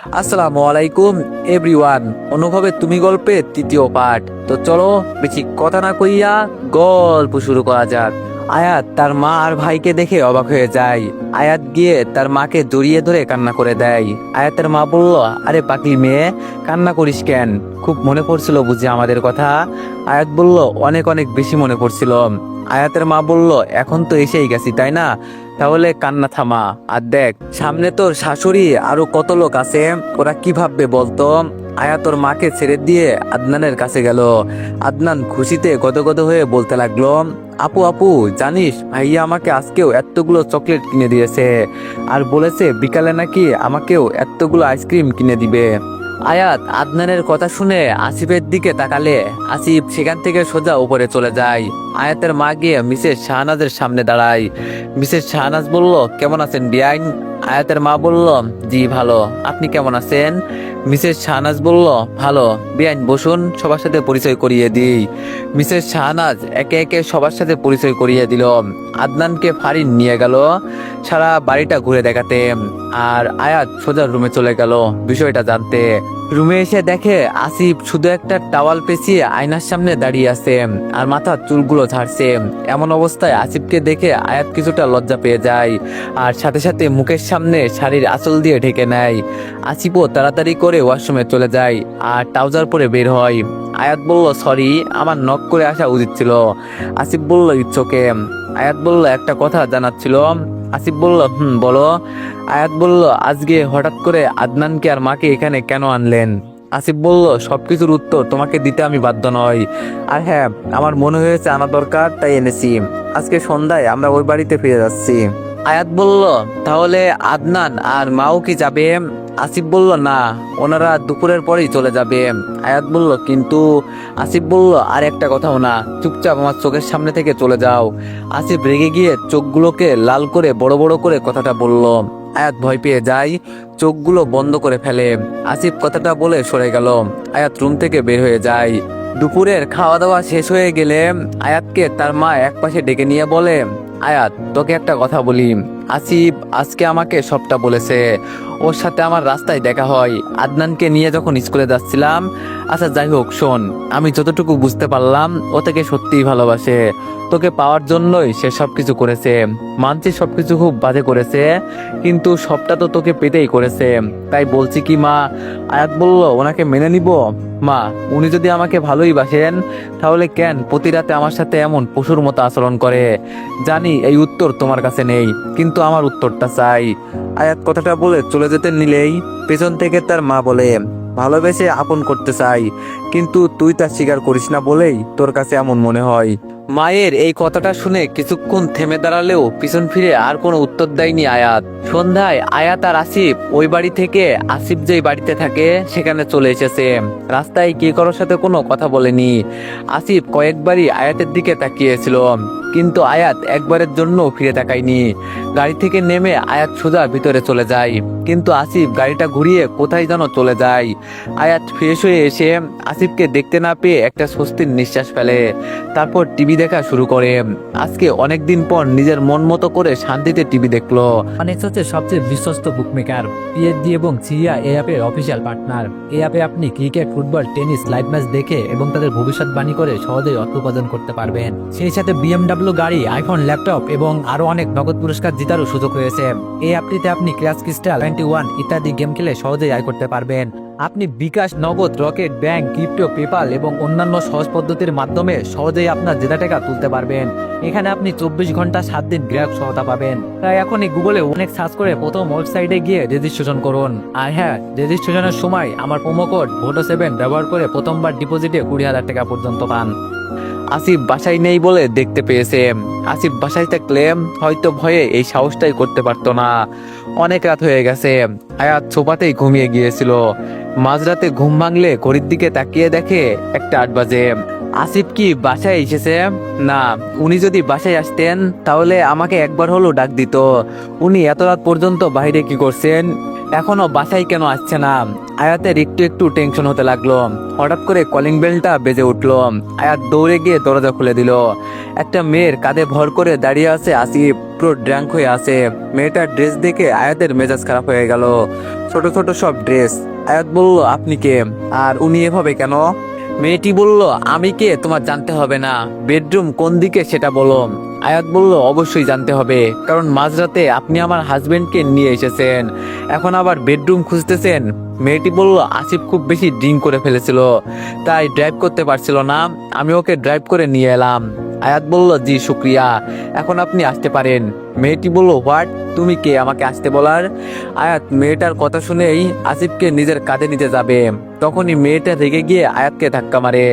আসসালামু আলাইকুম এভরিওয়ান। অনুভবে তুমি গল্পের তৃতীয় পার্ট। তো চলো বেশি কথা না কইয়া গল্প শুরু করা যাক। আয়াত তার মা আর ভাইকে দেখে অবাক হয়ে যায়। আয়াত গিয়ে তার মাকে জড়িয়ে ধরে কান্না করে দেয়। আয়াতের মা বলল, আরে পাগলি মেয়ে, কান্না করিস কেন? খুব মনে পড়ছিল বুঝি আমাদের কথা? আয়াত বলল, অনেক অনেক বেশি মনে পড়ছিল। আয়াতের মা বলল, এখন তো এসেই গেছি তাই না, তাহলে কান্না থামা। আর দেখ সামনে তোর শাশুড়ি আরো কত লোক আছে, ওরা কি ভাববে বলতো? আয়াত ওর মাকে ছেড়ে দিয়ে আদনানের কাছে গেল। আদনান খুশিতে গদগদ হয়ে বলতে লাগলো, আপু আপু জানিস, ভাইয়া আমাকে আজকেও এতগুলো চকলেট কিনে দিয়েছে, আর বলেছে বিকালে নাকি আমাকেও এতগুলো আইসক্রিম কিনে দিবে। আয়াত আদনানের কথা শুনে আসিফের দিকে তাকালে আসিফ সেখান থেকে সোজা উপরে চলে যায়। আয়াতের মা গিয়ে মিসেস শাহনাজের সামনে দাঁড়ায়। মিসেস শাহনাজ বলল, কেমন আছেন বিয়াইন? আয়াতের মা বলল, জি ভালো, আপনি কেমন আছেন? মিসেস শাহনাজ বলল, ভালো। বিয়াইন বসুন, সবার সাথে পরিচয় করিয়ে দিই। মিসেস শাহনাজ একে একে সবার সাথে পরিচয় করিয়ে দিল। আদনানকে ফারিন নিয়ে গেল সারা বাড়িটা ঘুরে দেখাতে, আর আয়াত সোজা রুমে চলে গেল বিষয়টা জানতে। রুমে এসে দেখে আসিফ শুধু একটা টাওয়াল পেঁচিয়ে আয়নার সামনে দাঁড়িয়ে আছে আর মাথার চুলগুলো ঝাড়ছে। এমন অবস্থায় আসিফকে দেখে আয়াত কিছুটা লজ্জা পেয়ে যায়, আর সাথে সাথে মুখের সামনে শাড়ির আঁচল দিয়ে ঢেকে নেয়। আসিফও তাড়াতাড়ি করে ওয়াশরুমে চলে যায় আর ট্রাউজার পরে বের হয়। আয়াত বলল, সরি, আমার নক করে আসা উচিত ছিল। আসিফ বলল, ইটস ওকে। আয়াত বলল, একটা কথা জানার ছিল। আসিফ বলল, বলো। আয়াত বলল, আজকে হঠাৎ করে আদনানকে আর মাকে এখানে কেন আনলেন? আসিফ বলল, সবকিছুর উত্তর তোমাকে দিতে আমি বাধ্য নই। আর হ্যাঁ, আমার মনে হয়েছে আনা দরকার, তাই এনেছি। আজকে সন্ধ্যায় আমরা ওই বাড়িতে ফিরে যাচ্ছি। আয়াত বলল, তাহলে আদনান আর মাও কি যাবে? আসিফ বলল, না, ওনারা দুপুরের পরেই চলে যাবে। আয়াত বলল, কিন্তু? আসিফ বলল, আর একটা কথাও না, চুপচাপ আমার চোখের সামনে থেকে চলে যাও। আসিফ রেগে গিয়ে চোখগুলোকে লাল করে বড় বড় করে কথাটা বলল। আয়াত ভয় পেয়ে যায়, চোখগুলো বন্ধ করে ফেলে। আসিফ কথাটা বলে সরে গেল। আয়াত রুম থেকে বের হয়ে যায়। দুপুরের খাওয়া দাওয়া শেষ হয়ে গেলে আয়াতকে তার মা একপাশে ডেকে নিয়ে বলে, আয়াত তোকে একটা কথা বলি, আসিফ আজকে আমাকে সবটা বলেছে। ওর সাথে আমার রাস্তায় দেখা হয় আদনানকে নিয়ে যখন স্কুলে যাচ্ছিলাম। আচ্ছা যাই হোক, শোন, আমি যতটুকু বুঝতে পারলাম ও তোকে সত্যিই ভালোবাসে। তোকে পাওয়ার জন্যই সে সবকিছু করেছে। মানছি সবকিছু খুব বাজে করেছে, কিন্তু সবটা তো তোকে পেতেই করেছে। তাই বলছি কি মা? আয়াত বলল, ওনাকে মেনে নিব? মা, উনি যদি আমাকে ভালোই বাসেন তাহলে কেন প্রতি রাতে আমার সাথে এমন পশুর মতো আচরণ করে? জানি এই উত্তর তোমার কাছে নেই, কিন্তু আমার উত্তরটা চাই। আয়াত কথাটা বলে চলে যেতে নিলেই পেছন থেকে তার মা বলে, ভালোবেসে আপন করতে চাই, কিন্তু তুই তা স্বীকার করিস না বলেই তোর কাছে এমন মনে হয়। মায়ের এই কথাটা শুনে কিছুক্ষণ থেমে দাঁড়ালেও পিছন ফিরে আর কোনো উত্তর দেয়নি আয়াত। সন্ধ্যায় আয়াত আর আসিফ ওই বাড়ি থেকে আসিফ যেই বাড়িতে থাকে সেখানে চলে এসেছে। রাস্তায় কে কারোর সাথে কোনো কথা বলেনি। আসিফ কয়েকবারই আয়াতের দিকে তাকিয়েছিল, কিন্তু আয়াত একবারের জন্য ফিরে তাকায়নি। গাড়ি থেকে নেমে আয়াত সোজা ভিতরে চলে যায়, কিন্তু আসিফ গাড়িটা ঘুরিয়ে কোথায় যেন চলে যায়। আয়াত ফ্রেশ হয়ে এসে আসিফকে দেখতে না পেয়ে একটা স্বস্তির নিঃশ্বাস ফেলে। তারপর টিভি দেখা শুরু করে। আজকে অনেকদিন পর নিজের মন মতো করে শান্তিতে টিভি দেখলো। অনেক্স হচ্ছে সবচেয়ে বিশ্বস্ত বুকমেকার, পিএসজি এবং সিরিয়া এই অ্যাপের অফিসিয়াল পার্টনার। এই অ্যাপে আপনি cricket, football, tennis live match দেখে এবং তাদের ভবিষ্যৎবাণী করে সহজেই অর্থ উপার্জন করতে পারবেন। সেই সাথে বিএমডব্লিউ গাড়ি, আইফোন, ল্যাপটপ এবং আরো অনেক নগদ পুরস্কার জেতারও সুযোগ রয়েছে। এই অ্যাপটিতে আপনি ক্র্যাশ ক্রিস্টাল 21 ইত্যাদি গেম খেলে সহজেই আয় করতে পারবেন। আপনি বিকাশ, নগদ, রকেট, ব্যাংক, ক্রিপ্টো, পেপাল এবং অন্যান্য সহজ পদ্ধতির মাধ্যমে সহজেই আপনার জেতা টাকা তুলতে পারবেন। এখানে আপনি 24 ঘন্টা 7 দিন গ্রাহক সহায়তা পাবেন। তাই এখনই গুগলে অনেক সার্চ করে প্রথম ওয়েবসাইটে গিয়ে রেজিস্ট্রেশন করুন। আর হ্যাঁ, রেজিস্ট্রেশনের সময় আমার প্রোমো কোড VOTO7 ব্যবহার করে প্রথমবার ডিপোজিটে 20,000 টাকা পর্যন্ত পান। আসিফ বাসায় নেই বলে দেখতে পেয়েছে। আসিফ বাসায় থাকলে হয়তো ভয়ে এই সাহসটাই করতে পারতো না। অনেক রাত হয়ে গেছে। আয়াত সোফাতেই ঘুমিয়ে গিয়েছিল। মাঝরাতে ঘুম ভাঙলে ঘড়ির দিকে তাকিয়ে দেখে 1:08 বাজে। আসিফ কি বাসায় এসেছে? না, উনি যদি বাসায় আসতেন তাহলে আমাকে একবার হলেও ডাক দিত। উনি এত রাত পর্যন্ত বাইরে কি করছেন? এখনো বাসায় কেন আসছে না? আয়াতের একটু একটু টেনশন হতে লাগলো। হঠাৎ করে কলিং বেলটা বেজে উঠলো। আয়াত দৌড়ে গিয়ে দরজা খুলে দিল। একটা মেয়ের কাঁধে ভর করে দাঁড়িয়ে আছে আসিফ, পুরো ড্র্যাঙ্ক হয়ে আছে। মেয়েটার ড্রেস দেখে আয়াতের মেজাজ খারাপ হয়ে গেল। ছোট ছোট সব ড্রেস। আয়াত বলল, আপনি কে? আর উনি এভাবে কেন? মেয়েটি বলল, আমি কে তোমার জানতে হবে না, বেডরুম কোন দিকে সেটা বলো। আয়াত বলল, অবশ্যই জানতে হবে, কারণ মাঝরাতে আপনি আমার হাজবেন্ডকে নিয়ে এসেছেন, এখন আবার বেডরুম খুঁজতেছেন। মেয়েটি বলল, আসিফ খুব বেশি ড্রিঙ্ক করে ফেলেছিল, তাই ড্রাইভ করতে পারছিল না, আমি ওকে ড্রাইভ করে নিয়ে এলাম। আয়াত বলল, জি শুক্রিয়া, এখন আপনি আসতে পারেন। মেয়েটি বলল, হোয়াট, তুমি কে আমাকে আসতে বলার? আয়াত মেয়েটার কথা শুনেই আসিফকে নিজের কাঁধে নিতে যাবে, তখনই মেয়েটা রেগে গিয়ে আয়াতকে ধাক্কা মারে।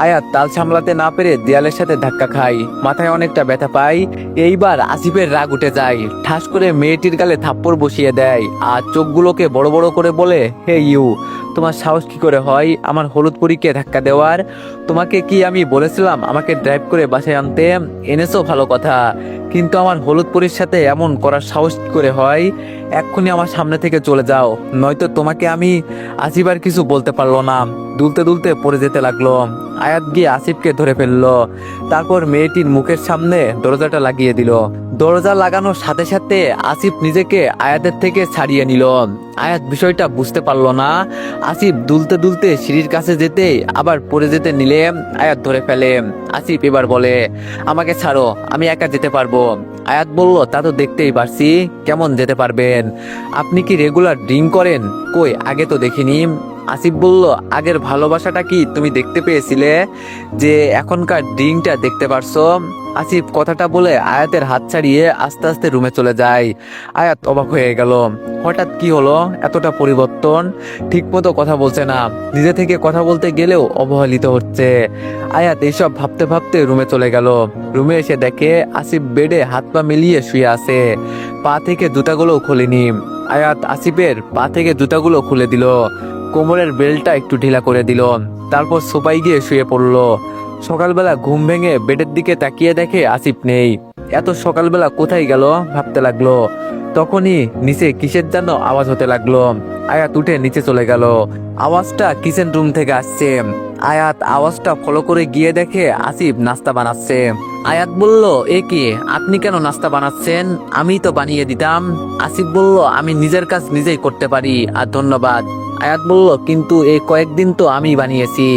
আয়াত তাল সামলাতে না পেরে দেয়ালের সাথে ধাক্কা খায়, মাথায় অনেকটা ব্যথা পায়। এইবার আসিফের রাগ উঠে যায়, ঠাস করে মেয়েটির গালে থাপ্পড় বসিয়ে দেয় আর চোখগুলোকে বড় বড় করে বলে, হে ইউ, তোমার সাহস কি করে হয় আমার হলুদ পরীকে ধাক্কা দেওয়ার? তোমাকে কি আমি বলেছিলাম আমাকে ড্রাইভ করে বাসায় আনতে? এনেছো ভালো কথা, কিন্তু আমার হলুদ পরীর সাথে এমন করার সাহস কি করে হয়? এক্ষুনি আমার সামনে থেকে চলে যাও, নয়তো তোমাকে আমি। আসিফ আর কিছু বলতে পারলো না, দুলতে দুলতে পড়ে যেতে লাগলো। আয়াত গিয়ে আসিফকে ধরে ফেললো, তারপর মেয়েটির মুখের সামনে দরজাটা লাগিয়ে দিল। দরজা লাগানোর সাথে সাথে আসিফ নিজেকে আয়াতের থেকে ছাড়িয়ে নিল। আয়াত বিষয়টা বুঝতে পারলো না। আসিফ দুলতে দুলতে সিঁড়ির কাছে যেতে আবার পড়ে যেতে নিলে আয়াত ধরে ফেলে। আসিফ এবার বলে, আমাকে ছাড়ো, আমি একা যেতে পারবো। আয়াত বলল, তা তো দেখতেই পারছি, কেমন যেতে পারবেন? আপনি কি রেগুলার ড্রিঙ্ক করেন? কই, আগে তো দেখিনি। আসিফ বলল, আগের ভালোবাসাটা কি তুমি দেখতে পেয়েছিলে, যে এখনকার ড্রিঙ্কটা দেখতে পারছো? আসিফ কথাটা বলে আয়াতের হাত ছাড়িয়ে আস্তে আস্তে রুমে চলে যায়। আয়াত অবাক হয়ে গেল, হঠাৎ কি হলো, এতটা পরিবর্তন, ঠিক মতো কথা বলছে না, নিজে থেকে কথা বলতে গেলেও অবহেলিত হচ্ছে। আয়াত এইসব ভাবতে ভাবতে রুমে চলে গেল। রুমে এসে দেখে আসিফ বেডে হাত পা মিলিয়ে শুয়ে আছে, পা থেকে জুতাগুলো খোলেনি। আয়াত আসিফের পা থেকে জুতাগুলো খুলে দিল, কোমরের বেল্টটা একটু ঢিলা করে দিল, তারপর সোফায় গিয়ে শুয়ে পড়লো। সকালবেলা ঘুম ভেঙে বেডের দিকে তাকিয়ে দেখে আসিফ নেই। এত সকালবেলা কোথায় গেল ভাবতে লাগলো। তখনই নিচে কিসের যেন আওয়াজ হতে লাগলো। আয়াত উঠে নিচে চলে গেল, আওয়াজটা কিচেন রুম থেকে আসছে। আয়াত আওয়াজটা ফলো করে গিয়ে দেখে আসিফ নাস্তা বানাচ্ছে। আয়াত বলল, এ কি, আপনি কেন নাস্তা বানাচ্ছেন? আমি তো বানিয়ে দিতাম। আসিফ বলল, আমি নিজের কাজ নিজেই করতে পারি, আর ধন্যবাদ। আয়াত বলল, কিন্তু এই কয়েকদিন তো আমি বানিয়েছি।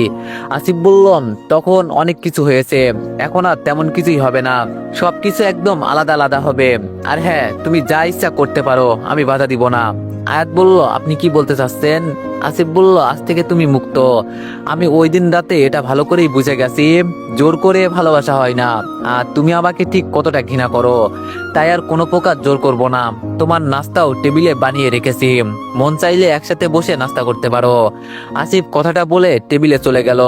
আসিফ বলল, তখন অনেক কিছু হয়েছে, এখন আর তেমন কিছুই হবে না, সবকিছু একদম আলাদা আলাদা হবে। আর হ্যাঁ, তুমি যা ইচ্ছা করতে পারো, আমি বাধা দিব না। আয়াত বলল, আপনি কি বলতে চাচ্ছেন? আসিফ বলল, আজ থেকে তুমি মুক্ত। আমি ওই দিন রাতে এটা ভালো করেই বুঝে গেছি, জোর করে ভালোবাসা হয় না, আর তুমি আমাকে ঠিক কতটা ঘৃণা করো, তাই আর কোনো প্রকার জোর করব না। তোমার নাস্তাও টেবিলে বানিয়ে রেখেছি, মন চাইলে একসাথে বসে নাস্তা করতে পারো। আসিফ কথাটা বলে টেবিলে চলে গেল।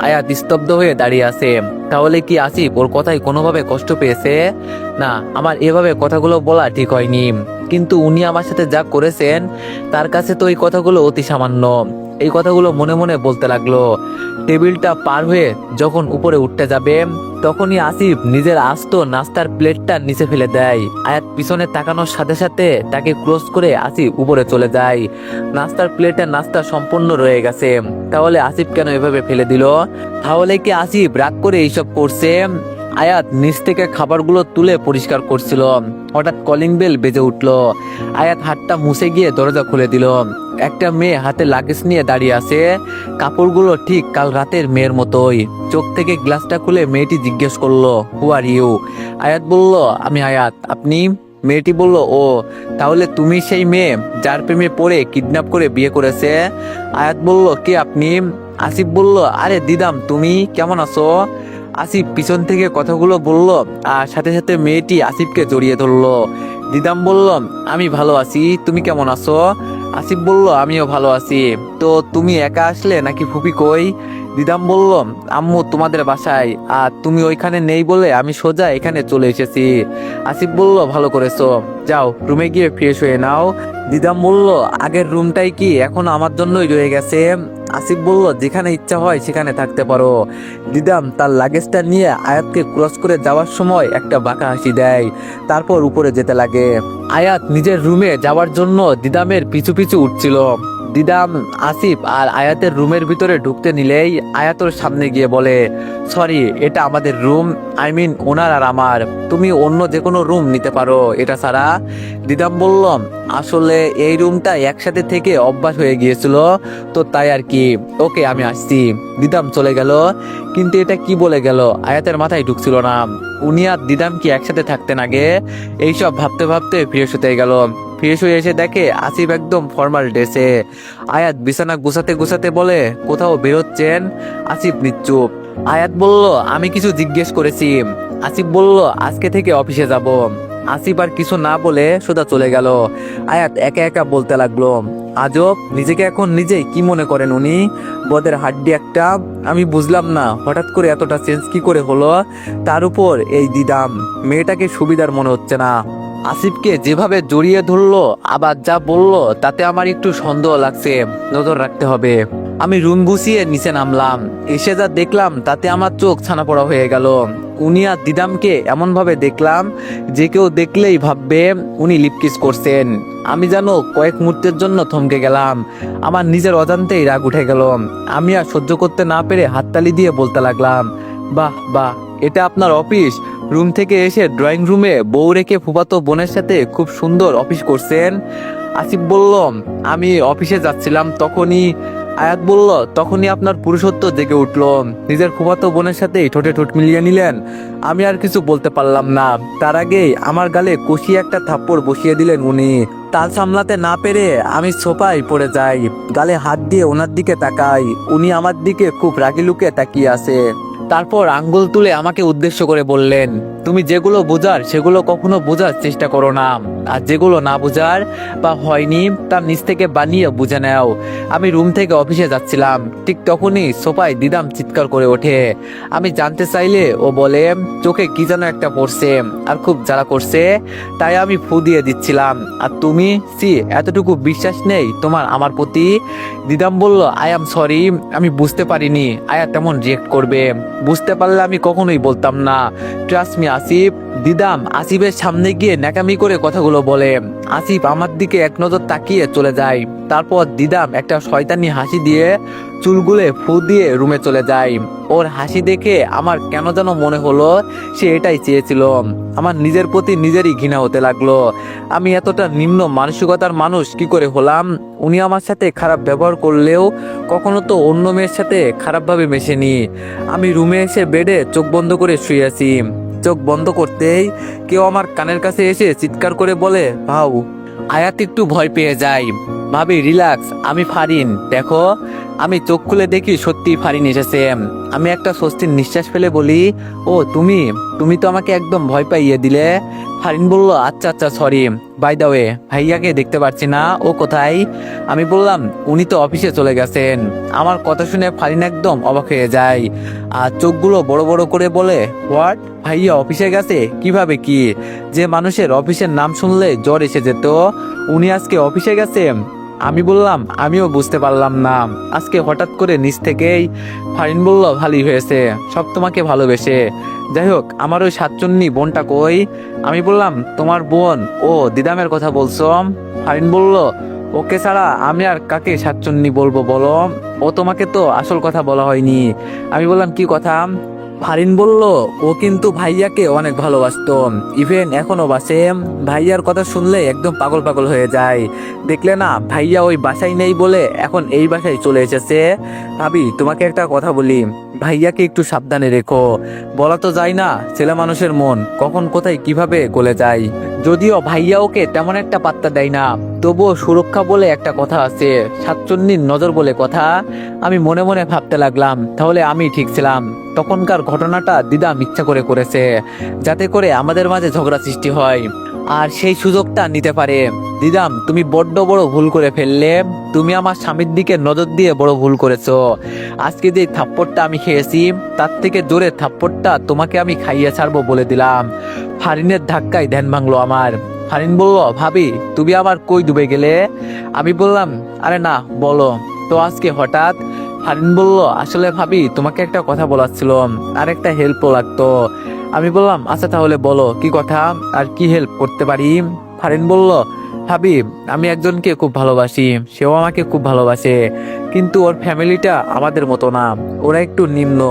আয়াত স্তব্ধ হয়ে দাঁড়িয়ে আছে। তাহলে কি আসিফ ওর কথায় কোনোভাবে কষ্ট পেয়েছে? না, আমার এভাবে কথাগুলো বলা ঠিক হয়নি, কিন্তু উনি আমার সাথে যা করেছেন তার কাছে তো এই কথাগুলো অতি সামান্য। এই কথাগুলো মনে মনে বলতে লাগলো। টেবিলটা পার হয়ে যখন উপরে উঠতে যাবে, তখনই আসিফ নিজের আস্ত নাস্তার প্লেটটা নিচে ফেলে দেয়। আয়াত পিছনে তাকানোর সাথে সাথে তাকে ক্লোজ করে আসিফ উপরে চলে যায়। নাস্তার প্লেটে নাস্তা সম্পূর্ণ রয়ে গেছে। তাহলে আসিফ কেন এভাবে ফেলে দিল? তাহলে কি আসিফ রাগ করে এইসব করছে? আয়াত নিচ থেকে খাবারগুলো তুলে পরিষ্কার করছিল, হঠাৎ কলিং বেল বেজে উঠলো। আয়াত হাতটা মুছে গিয়ে দরজা খুলে দিল। একটা মেয়ে হাতে লাগেজ নিয়ে দাঁড়িয়ে আছে, কাপড়গুলো ঠিক কাল রাতের মেয়ের মতোই। চোখ থেকে গ্লাসটা খুলে মেয়েটি জিজ্ঞেস করলো, হু আর ইউ? আয়াত বলল, আমি আয়াত, আপনি? মেয়েটি বলল, ও, তাহলে তুমি সেই মেয়ে যার প্রেমে পড়ে কিডন্যাপ করে বিয়ে করেছে? আয়াত বলল, কে আপনি? আসিফ বলল, আরে দিদাম, তুমি কেমন আছো? আসিফ পিছন থেকে কথাগুলো বলল, আর সাথে সাথে মেয়েটি আসিফকে জড়িয়ে ধরলো। দিদাম বলল, আমি ভালো আছি, তুমি কেমন আছো? আসিফ বলল, আমিও ভালো আছি। তো তুমি একা আসলে নাকি ফুপি কই? দিদাম বলল, আম্মু তোমাদের বাসায়, আর তুমি ওইখানে নেই বলে আমি সোজা এখানে চলে এসেছি। আসিফ বলল, ভালো করেছো, যাও রুমে গিয়ে ফ্রেশ হয়ে নাও। দিদাম বলল, আগের রুমটাই কি এখন আমার জন্যই রয়ে গেছে? আসিফ বলল, যেখানে ইচ্ছা হয় সেখানে থাকতে পারো। দিদাম তার লাগেজটা নিয়ে আয়াতকে ক্রস করে যাওয়ার সময় একটা বাঁকা হাসি দেয়, তারপর উপরে যেতে লাগে। আয়াত নিজের রুমে যাওয়ার জন্য দিদামের পিছু পিছু উঠছিল। দিদাম আসিফ আর আয়াতের রুমের ভিতরে ঢুকতে নিলেই আয়াতের সামনে গিয়ে বলে, সরি, এটা আমাদের রুম, আই মিন ওনার আর আমার, তুমি অন্য যে কোনো রুম নিতে পারো এটা ছাড়া। দিদাম বলল, আসলে এই রুমটা একসাথে থেকে অভ্যাস হয়ে গিয়েছিল, তো তাই আর কি। ওকে আমি আসছি। দিদাম চলে গেল, কিন্তু এটা কি বলে গেল আয়াতের মাথায় ঢুকছিল না। উনি আর দিদাম কি একসাথে থাকতেন আগে? এইসব ভাবতে ভাবতে ফ্রেশ হতে গেল। ফ্রেশ হয়ে এসে দেখে আসিফ একদম ফর্মাল ড্রেসে। আয়াত বিছানা গুছাতে গুছাতে বলে, কোথাও বেরোচ্ছেন? আসিফ নিশ্চুপ। আয়াত বলল, আমি কিছু জিজ্ঞেস করেছি। আসিফ বলল, আজকে থেকে অফিসে যাব। আসিফ আর কিছু না বলে সোজা চলে গেল। আয়াত একা একা বলতে লাগলো, আজব, নিজেকে এখন নিজেই কি মনে করেন উনি? বদের হাড্ডি একটা। আমি বুঝলাম না হঠাৎ করে এতটা চেঞ্জ কি করে হলো। তার উপর এই দিদাম, মেয়েটাকে সুবিধার মনে হচ্ছে না। আসিফকে যেভাবে জড়িয়ে ধরলো আবার যা বললো তাতে আমার একটু সন্দেহ লাগছে, নজর রাখতে হবে। আমি রুম গুছিয়ে নিচে নামলাম। এসে যা দেখলাম তাতে আমার চোখ ছানা পড়া হয়ে গেল। উনি আর দিদামকে এমন ভাবে দেখলাম যে কেউ দেখলেই ভাববে উনি লিপকিস করছেন। আমি যেন কয়েক মুহূর্তের জন্য থমকে গেলাম। আমার নিজের অজান্তেই রাগ উঠে গেল। আমি আর সহ্য করতে না পেরে হাততালি দিয়ে বলতে লাগলাম, বাহ বাহ, এটা আপনার অফিস? রুম থেকে এসে ড্রয়িং রুমে বউ রেখে ফুফাতো বোনের সাথে খুব সুন্দর অফিস করছেন। আসিফ বলল, আমি অফিসে যাচ্ছিলাম তখনই। আয়াত বলল, তখনই আপনার পুরুষত্ব জেগে উঠলো, নিজের ফুফাতো বোনের সাথে ঠোঁটে ঠোঁট মিলিয়ে নিলেন। আমি আর কিছু বলতে পারলাম না। তার আগেই আমার গালে কষিয়ে একটা থাপ্পড় বসিয়ে দিলেন উনি। তাল সামলাতে না পেরে আমি সোফায় পড়ে যাই, গালে হাত দিয়ে ওনার দিকে তাকাই। উনি আমার দিকে খুব রাগি লুকে তাকিয়ে আছে। তারপর আঙ্গুল তুলে আমাকে উদ্দেশ্য করে বললেন, তুমি যেগুলো বোঝার সেগুলো কখনো বোঝার চেষ্টা করো না, আর যেগুলো না বোঝার বা হয়নি তার নিজ থেকে বানিয়ে বুঝে নাও। আমি রুম থেকে অফিসে যাচ্ছিলাম, ঠিক তখনই সোফায় দিদাম চিৎকার করে ওঠে। আমি জানতে চাইলে ও বলে, চোখে কি যেন একটা পড়ছে আর খুব জ্বালা করছে, তাই আমি ফু দিয়ে দিচ্ছিলাম। আর তুমি এতটুকু বিশ্বাস নেই তোমার আমার প্রতি? দিদাম বলল, আই এম সরি, আমি বুঝতে পারিনি আয়া তেমন রিয়েক্ট করবে। বুঝতে পারলে আমি কখনোই বলতাম না। Trust me Asif. দিদাম আসিফের সামনে গিয়ে ন্যাকামি করে কথাগুলো বলে। আসিফ আমার দিকে এক নজর তাকিয়ে চলে যায়। তারপর দিদাম একটা শয়তানি হাসি দিয়ে চুলগুলে ফু দিয়ে রুমে চলে যায়। ওর হাসি দেখে আমার কেন যেন মনে হলো সে এটাই চেয়েছিল। আমার নিজের প্রতি নিজেরই ঘৃণা হতে লাগলো। আমি এতটা নিম্ন মানসিকতার মানুষ কি করে হলাম? উনি আমার সাথে খারাপ ব্যবহার করলেও কখনো তো অন্য মেয়ের সাথে খারাপভাবে মেশেনি। আমি রুমে এসে বেডে চোখ বন্ধ করে শুয়ে আছি। চোখ বন্ধ করতেই কেউ আমার কানের কাছে এসে চিৎকার করে বলে, ভাউ। আয়াত একটু ভয় পেয়ে যায়। ভাবি, রিল্যাক্স, আমি ফারিন, দেখো। আমি চোখ খুলে দেখি সত্যি ফারিন এসেছে। আমি একটা স্বস্তির নিঃশ্বাস ফেলে বলি, ও তুমি তুমি তো আমাকে একদম ভয় পাইয়ে দিলে। ফারিন বলল, আচ্ছা আচ্ছা সরি। বাই দা ওয়ে, ভাইয়াকে দেখতে পাচ্ছি না, ও কোথায়? আমি বললাম, উনি তো অফিসে চলে গেছেন। আমার কথা শুনে ফারিন একদম অবাক হয়ে যায় আর চোখগুলো বড় বড় করে বলে, হোয়াট? ভাইয়া অফিসে গেছে? কিভাবে কি? যে মানুষের অফিসের নাম শুনলে জ্বর এসে যেত, উনি আজকে অফিসে গেছে? আমি বললাম, আমিও বুঝতে পারলাম না আজকে হঠাৎ করে নিচ থেকেই। ফারিন বলল, ভালোই হয়েছে, সব তোমাকে ভালোবেসে। যাই হোক, আমার ওই সাতচন্নি বোনটা কই? আমি বললাম, তোমার বোন? ও দিদামের কথা বলছো? ফারিন বলল, ওকে ছাড়া আমি আর কাকে সাতচন্নি বলবো বলো? ও তোমাকে তো আসল কথা বলা হয়নি। আমি বললাম, কি কথা? ফারিন বলল, ও কিন্তু ভাইয়াকে অনেক ভালোবাসতো, ইভেন এখনো বাসে। ভাইয়ার কথা শুনলে একদম পাগল পাগল হয়ে যায়। দেখলে না, ভাইয়া ওই বাসায় নেই বলে এখন এই বাসায় চলে এসেছে। ভাবি, তোমাকে একটা কথা বলি, ভাইয়াকে একটু সাবধানে রেখো। বলা তো যায় না, ছেলে মানুষের মন কখন কোথায় কিভাবে গলে যায়। যদিও ভাইয়া ওকে তেমন একটা পাত্তা দেয় না, তবুও সুরক্ষা বলে একটা কথা আছে, সাতচন্নির নজর বলে কথা। আমি মনে মনে ভাবতে লাগলাম, তাহলে আমি ঠিক ছিলাম। তখনকার ঘটনাটা দিদাম ইচ্ছা করে করেছে, যাতে করে আমাদের মাঝে ঝগড়া সৃষ্টি হয় আর সেই সুযোগটা নিতে পারে। দিদাম, তুমি বড্ড বড় ভুল করে ফেললে। তুমি আমার স্বামীর দিকে নজর দিয়ে বড় ভুল করেছো। আজকে যে থাপ্পড়টা আমি খেয়েছি তার থেকে জোরে থাপ্পড়টা তোমাকে আমি খাইয়ে ছাড়বো বলে দিলাম। ফারিনের ধাক্কায় ধ্যান ভাঙলো আমার। ফারিন বলল, ভাবি তুমি আবার কই ডুবে গেলে? আমি বললাম, আরে না, বলো তো আজকে হঠাৎ? ফারিন বলল, আসলে ভাবি তোমাকে একটা কথা বলার ছিল, আর একটা হেল্পও লাগতো। আমি বললাম, আচ্ছা তাহলে বলো কি কথা আর কি হেল্প করতে পারি? ফারিন বলল, ভাবি আমি একজনকে খুব ভালোবাসি, সেও আমাকে খুব ভালোবাসে, কিন্তু ওর ফ্যামিলিটা আমাদের মতো না, ওরা একটু নিম্ন।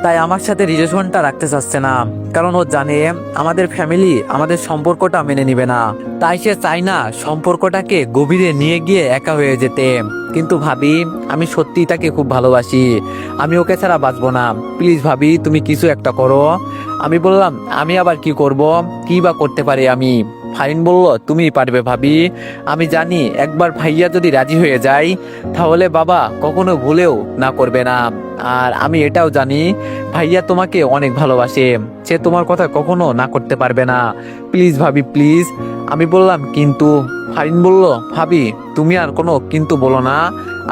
তাই আমার সাথে রিলেশনটা রাখতে চাচ্ছে না, কারণ ও জানে আমাদের ফ্যামিলি আমাদের সম্পর্কটা মেনে নিবে না। তাই সে চায় না সম্পর্কটাকে গভীরে নিয়ে গিয়ে একা হয়ে যেতে। কিন্তু ভাবি, আমি সত্যি তাকে খুব ভালোবাসি, আমি ওকে ছাড়া বাঁচবো না। প্লিজ ভাবি, তুমি কিছু একটা করো। আমি বললাম, আমি আবার কি করব, কি বা করতে পারি আমি? ফারিন বলল, তুমি পারবে ভাবি। আমি জানি একবার ভাইয়া যদি রাজি হয়ে যায় তাহলে বাবা কখনো ভুলেও না করবে না। আর আমি এটাও জানি ভাইয়া তোমাকে অনেক ভালোবাসে, সে তোমার কথা কখনো না করতে পারবে না। প্লিজ ভাবি, প্লিজ। আমি বললাম, কিন্তু? ফারিন বলল, ভাবি তুমি আর কোনো কিন্তু বলো না,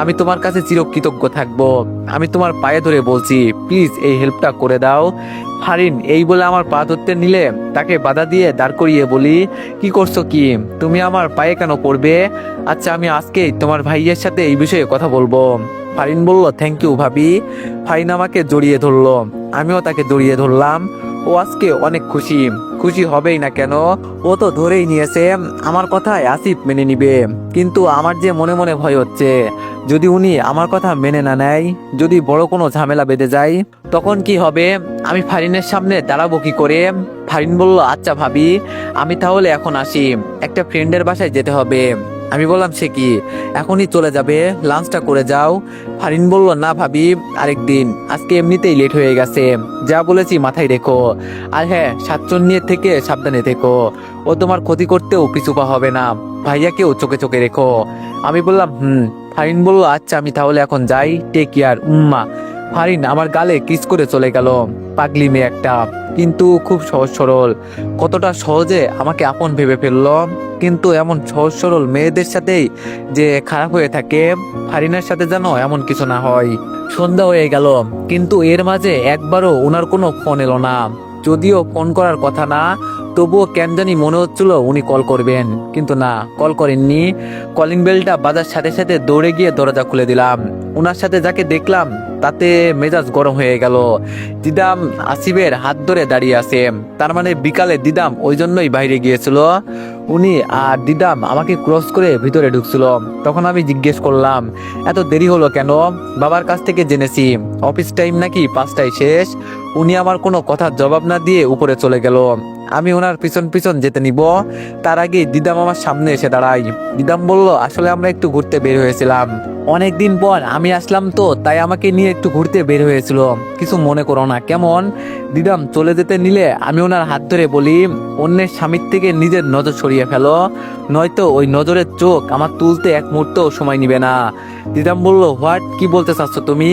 আমি তোমার কাছে চিরকৃতজ্ঞ থাকবো। আমি তোমার পায়ে ধরে বলছি, প্লিজ এই হেল্পটা করে দাও। ফারিন এই বলে আমার পা ধরতে নিলে তাকে বাধা দিয়ে দাঁড় করিয়ে বলি, কি করছো কি? তুমি আমার পায়ে কেন পড়বে? আচ্ছা, আমি আজকেই তোমার ভাইয়ের সাথে এই বিষয়ে কথা বলবো। ফারিন বলল, থ্যাংক ইউ ভাবি। ফারিন আমাকে জড়িয়ে ধরলো, আমিও তাকে জড়িয়ে ধরলাম। ও আজকে অনেক খুশি, খুশি হবেই না কেন, ও তো ধরেই নিয়েছে আমার কথায় আসিফ মেনে নিবে। কিন্তু আমার যে মনে মনে ভয় হচ্ছে, যদি উনি আমার কথা মেনে না নেয়, যদি বড় কোনো ঝামেলা বেঁধে যায়, তখন কি হবে? আমি ফারিনের সামনে দাঁড়াবো কি করে? ফারিন বলল, আচ্ছা ভাবি, আমি তাহলে এখন আসি, একটা ফ্রেন্ডের বাসায় যেতে হবে। আমি বললাম, সে কি এখনই চলে যাবে? লাঞ্চটা করে যাও। ফারিন বলল, না ভাবি, আরেকদিন, আজকে এমনিতেই লেট হয়ে গেছে, যা বলেছি মাথায় রেখো। আর হ্যাঁ, সাতচন্নির থেকে সাবধানে থেকো, ও তোমার ক্ষতি করতেও পিছু পা হবে না, ভাইয়াকেও চোখে চোখে রেখো। আমি বললাম, ফারিন বলল, আচ্ছা আমি তাহলে এখন যাই, টেক কেয়ার, উম্মা। ফারিন আমার গালে কিস করে চলে গেল। পাগলি মেয়ে একটা, কিন্তু খুব সহজ সরল। কতটা সহজে আমাকে আপন ভেবে ফেললো। কিন্তু এমন সহজ সরল মেয়েদের সাথেই যে খারাপ হয়ে থাকে, ফারিনের সাথে যেন এমন কিছু না হয়। সন্ধ্যা হয়ে গেল, কিন্তু এর মাঝে একবারও ওনার কোনো ফোন এলো না। যদিও ফোন করার কথা না, তবুও কেন জানি মনে হচ্ছিল উনি কল করবেন, কিন্তু না, কল করেননি। কলিং বেলটা বাজার সাথে সাথে দৌড়ে গিয়ে দরজা খুলে দিলাম। ওনার সাথে যাকে দেখলাম তাতে মেজাজ গরম হয়ে গেল। দিদাম আসিফের হাত ধরে দাঁড়িয়ে আছে, তার মানে বিকালে দিদাম ওই জন্যই বাইরে গিয়েছিল। উনি আর দিদাম আমাকে ক্রস করে ভিতরে ঢুকছিল। তখন আমি জিজ্ঞেস করলাম, এত দেরি হলো কেন? বাবার কাছ থেকে জেনেছি অফিস টাইম নাকি 5টায় শেষ। উনি আমার কোনো কথার জবাব না দিয়ে উপরে চলে গেল। আমি ওনার পিছন পিছন যেতে নিব, তার আগে দিদাম আমার সামনে এসে দাঁড়াই। দিদাম বলল, আসলে আমরা একটু ঘুরতে বের হয়েছিলাম, অনেকদিন পর আমি আসলাম তো, তাই আমাকে নিয়ে একটু ঘুরতে বের হয়েছিল, কিছু মনে করো না কেমন? দিদাম চলে যেতে নিলে আমি ওনার হাত ধরে বলি, অন্যের স্বামীর থেকে নিজের নজর সরিয়ে ফেলো, নয়তো ওই নজরের চোখ আমার তুলতে এক মুহূর্তও সময় নিবে না। দিদাম বলল, হোয়াট, কি বলতে চাচ্ছ তুমি?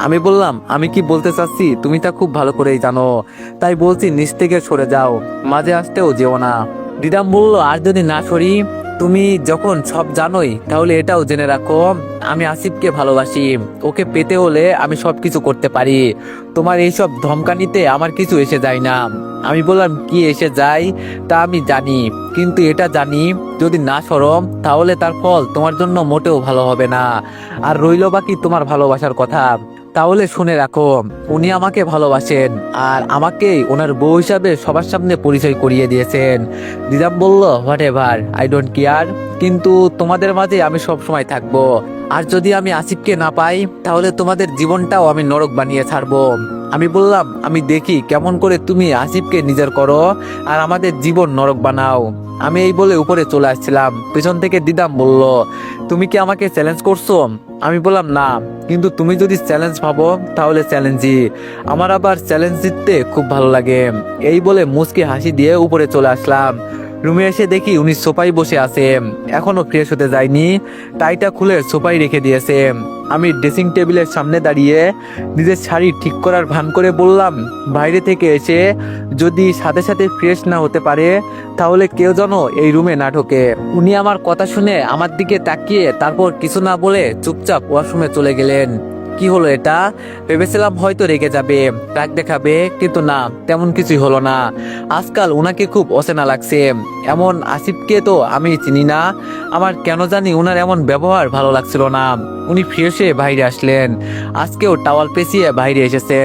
আমি বললাম, আমি কি বলতে চাচ্ছি তুমি তা খুব ভালো করেই জানো, তাই বলছি নিচ থেকে সরে যাও, মাঝে আসতেও যেও না। দিদাম বলল, আর যদি না সরি? তুমি যখন সব জানোই তাহলে এটাও জেনে রাখো, আমি আসিফকে ভালোবাসি, ওকে পেতে হলে আমি সব কিছু করতে পারি, তোমার এইসব ধমকানিতে আমার কিছু এসে যায় না। আমি বললাম, কি এসে যায় তা আমি জানি, কিন্তু এটা জানি যদি না সরো তাহলে তার ফল তোমার জন্য মোটেও ভালো হবে না। আর রইল বাকি তোমার ভালোবাসার কথা, তাহলে শুনে রাখো, উনি আমাকে ভালোবাসেন আর আমাকেই ওনার বউ হিসাবে সবার সামনে পরিচয় করিয়ে দিয়েছেন। দিদাম বলল, what ever, I don't care, কিন্তু তোমাদের মাঝে আমি সব সময় থাকবো। আর যদি আমি আসিফকে না পাই তাহলে তোমাদের জীবনটাও আমি নরক বানিয়ে ছাড়বো। আমি বললাম, আমি দেখি কেমন করে তুমি আসিফকে নিজের করো আর আমাদের জীবন নরক বানাও। আমি এই বলে উপরে চলে আসছিলাম, পেছন থেকে দিদাম বলল, তুমি কি আমাকে চ্যালেঞ্জ করছো? আমি বললাম, না, কিন্তু তুমি যদি চ্যালেঞ্জ ভাবো তাহলে চ্যালেঞ্জই, আমার আবার চ্যালেঞ্জ জিততে খুব ভালো লাগে। এই বলে মুচকি হাসি দিয়ে উপরে চলে আসলাম। রুমে এসে দেখি উনি সোফায় বসে আছে, এখনো ফ্রেশ হতে যায়নি, টাইটা খুলে সোফায় রেখে দিয়েছে। আমি ড্রেসিং টেবিলের সামনে দাঁড়িয়ে নিজের শাড়ি ঠিক করার ভান করে বললাম, বাইরে থেকে এসে যদি সাথে সাথে ফ্রেশ না হতে পারে তাহলে কেউ যেন এই রুমে না ঢোকে। উনি আমার কথা শুনে আমার দিকে তাকিয়ে তারপর কিছু না বলে চুপচাপ ওয়াশরুমে চলে গেলেন। কি হলো এটা? ভেবেছিলাম হয়তো রেগে যাবে, রাগ দেখাবে, কিন্তু না, তেমন কিছুই হলো না। আজকাল ওনাকে খুব অচেনা লাগছে, এমন আসিফকে তো আমি চিনি না। আমার কেন জানি ওনার এমন ব্যবহার ভালো লাগছিল না। উনি ফ্রেশ হয়ে বাইরে আসলেন, আজকেও টাওয়াল পেঁচিয়ে বাইরে এসেছে।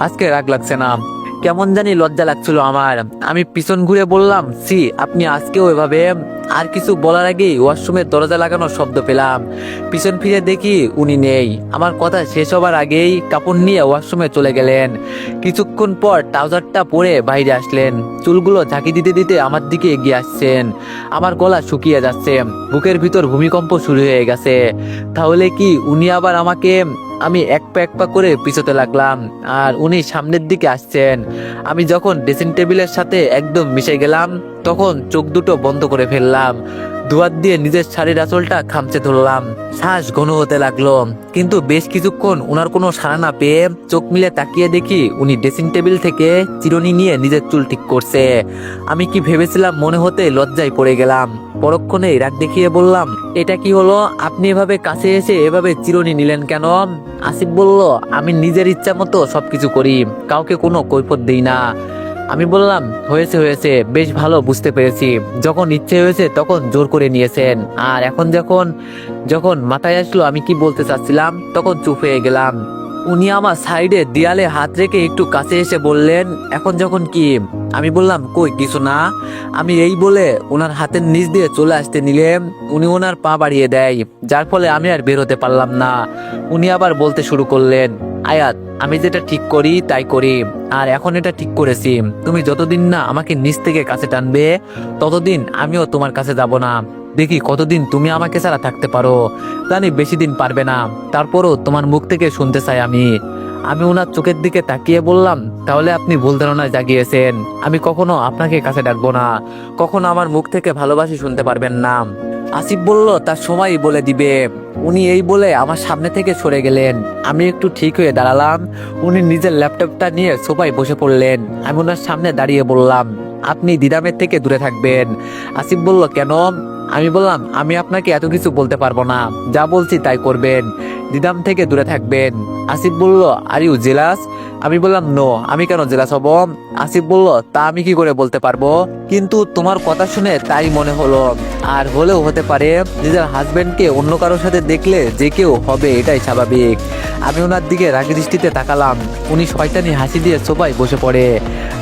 আজকে রাগ লাগছে না, কেমন জানি লজ্জা লাগছিল আমার। আমি পিছন ঘুরে বললাম, সি, আপনি আজকেও এভাবে? আর কিছু বলার আগেই ওয়াশরুমের দরজা লাগানোর শব্দ পেলাম। পিছন ফিরে দেখি উনি নেই। আমার কথা শেষ হবার আগেই কাপড় নিয়ে ওয়াশরুমে চলে গেলেন। কিছুক্ষণ পর ট্রাউজারটা পরে বাইরে আসলেন। চুলগুলো ঝাঁকি দিতে দিতে আমার দিকে এগিয়ে আসছেন। আমার গলা শুকিয়ে যাচ্ছে, বুকের ভিতর ভূমিকম্প শুরু হয়ে গেছে। তাহলে কি উনি আবার আমাকে? আমি এক পা করে পিছোতে লাগলাম আর উনি সামনের দিকে আসছেন। আমি যখন ড্রেসিং টেবিলের সাথে একদম মিশে গেলাম তখন চোখ দুটো বন্ধ করে ফেললাম। দুয়ার দিয়ে নিজের শাড়ির আঁচলটা খামচে ধরলাম। শ্বাস ঘন হতে লাগলো, কিন্তু বেশ কিছুক্ষণ ওনার কোনো সাড়া না পেয়ে চোখ মিলে তাকিয়ে দেখি উনি ড্রেসিং টেবিল থেকে চিরুনি নিয়ে নিজের চুল ঠিক করছে। আমি কি ভেবেছিলাম মনে হতে লজ্জায় পড়ে গেলাম। পরক্ষণে রাগ দেখিয়ে বললাম, এটা কি হলো? আপনি এভাবে কাছে এসে এভাবে চিরুনি নিলেন কেন? আসিফ বলল, আমি নিজের ইচ্ছা মতো সবকিছু করি, কাউকে কোনো কৈফিয়ত দেই না। আমি বললাম, হয়েছে হয়েছে, বেশ ভালো বুঝতে পেরেছি। যখন ইচ্ছে হয়েছে তখন জোর করে নিয়েছেন, আর এখন যখন যখন মাথায় আসলো আমি কি বলতে চাচ্ছিলাম তখন চুপ হয়ে গেলাম। উনি আমার সাইডে দেয়ালে হাত রেখে একটু কাছে এসে বললেন, এখন যখন কি? আমি বললাম, কই কিছু না। আমি এই বলে ওনার হাতের নিচ দিয়ে চলে আসতে নিলে উনি ওনার পা বাড়িয়ে দেয়, যার ফলে আমি আর বের হতে পারলাম না। উনি আবার বলতে শুরু করলেন, আয়াত, আমি যেটা ঠিক করি তাই করি, আর এখন এটা ঠিক করেছি, তুমি যতদিন না আমাকে নিচ থেকে কাছে টানবে ততদিন আমিও তোমার কাছে যাব না। দেখি কতদিন তুমি আমাকে ছাড়া থাকতে পারো। জানি বেশি দিন পারবে না, তারপরও তোমার মুখ থেকে শুনতে চাই আমি। আমি ওনার চোখের দিকে তাকিয়ে বললাম, তাহলে আপনি ভুল ধারণায় জাগিয়েছেন। আমি কখনো আপনাকে কাছে ডাকবো না, কখনো আমার মুখ থেকে ভালোবাসি শুনতে পারবেন না। আসিফ বলল, তার সময়ই বলে দিবে। উনি এই বলে আমার সামনে থেকে সরে গেলেন। আমি একটু ঠিক হয়ে দাঁড়ালাম। উনি নিজের ল্যাপটপটা নিয়ে সোফায় বসে পড়লেন। আমি ওনার সামনে দাঁড়িয়ে বললাম, আপনি দিদামের থেকে দূরে থাকবেন। আসিফ বলল, কেন? আমি বললাম, আমি আপনাকে এত কিছু বলতে পারবো না, যা বলছি তাই করবেন, দিদাম থেকে দূরে থাকবেন। আসিফ বলল, আর ইউ জেলাস? আমি বললাম, নো, আমি কেন জেলাস হব? আসিফ বলল, তা আমি কি করে বলতে পারবো? কিন্তু তোমার কথা শুনে তাই মনে হলো। আর হলেও হতে পারে, নিজের হাজবেন্ডকে অন্য কারোর সাথে দেখলে যে কেউ হবে, এটাই স্বাভাবিক। আমি ওনার দিকে রাগি দৃষ্টিতে তাকালাম। উনি শয়তানি হাসি দিয়ে সোফায় বসে পড়ে।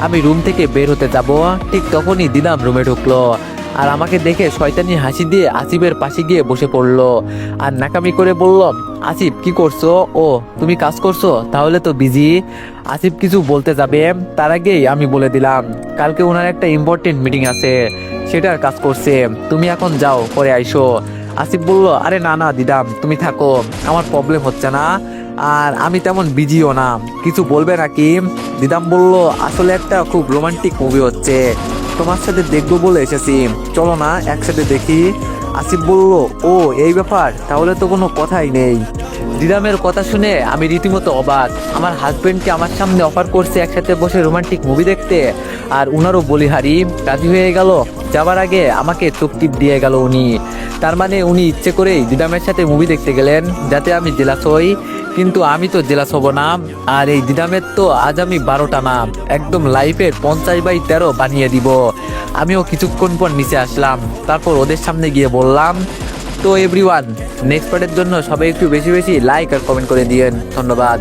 আমি রুম থেকে বের হতে যাব, ঠিক তখনই দিদাম রুমে ঢুকলো আর আমাকে দেখে শয়তানি হাসি দিয়ে আসিফের পাশে গিয়ে বসে পড়লো আর নাকামি করে বলল, আসিফ কি করছো? ও, তুমি কাজ করছো, তাহলে তো বিজি। আসিফ কিছু বলতে যাবে, তার আগেই আমি বলে দিলাম, কালকে ওনার একটা ইম্পর্টেন্ট মিটিং আছে, সেটার কাজ করছে, তুমি এখন যাও, পরে আইসো। আসিফ বলল, আরে না না দিদাম, তুমি থাকো, আমার প্রবলেম হচ্ছে না, আর আমি তেমন বিজিও না, কিছু বলবে নাকি? দিদাম বলল, আসলে একটা খুব রোমান্টিক মুভি হচ্ছে, তোমার সাথে দেখবো বলে এসেছি, চলো না একসাথে দেখি। আসিফ বলল, ও এই ব্যাপার, তাহলে তো কোনো কথাই নেই। দিদামের কথা শুনে আমি রীতিমতো অবাক। আমার হাজবেন্ডকে আমার সামনে অফার করছে একসাথে বসে রোমান্টিক মুভি দেখতে, আর উনারও বলিহারি রাজি হয়ে গেল। যাবার আগে আমাকে চোখ টিপ দিয়ে গেল উনি। তার মানে উনি ইচ্ছে করেই দিদামের সাথে মুভি দেখতে গেলেন যাতে আমি জেলাস হই, কিন্তু আমি তো জেলাস হব না। আর এই দিদামের তো আজ আমি 12টা না, একদম লাইফের 50/13 বানিয়ে দিব। আমিও কিছুক্ষণ পর নিচে আসলাম, তারপর ওদের সামনে গিয়ে বললাম, তো এভরিওয়ান, নেক্সট পার্টের জন্য সবাই একটু বেশি বেশি লাইক আর কমেন্ট করে দিয়েন, ধন্যবাদ।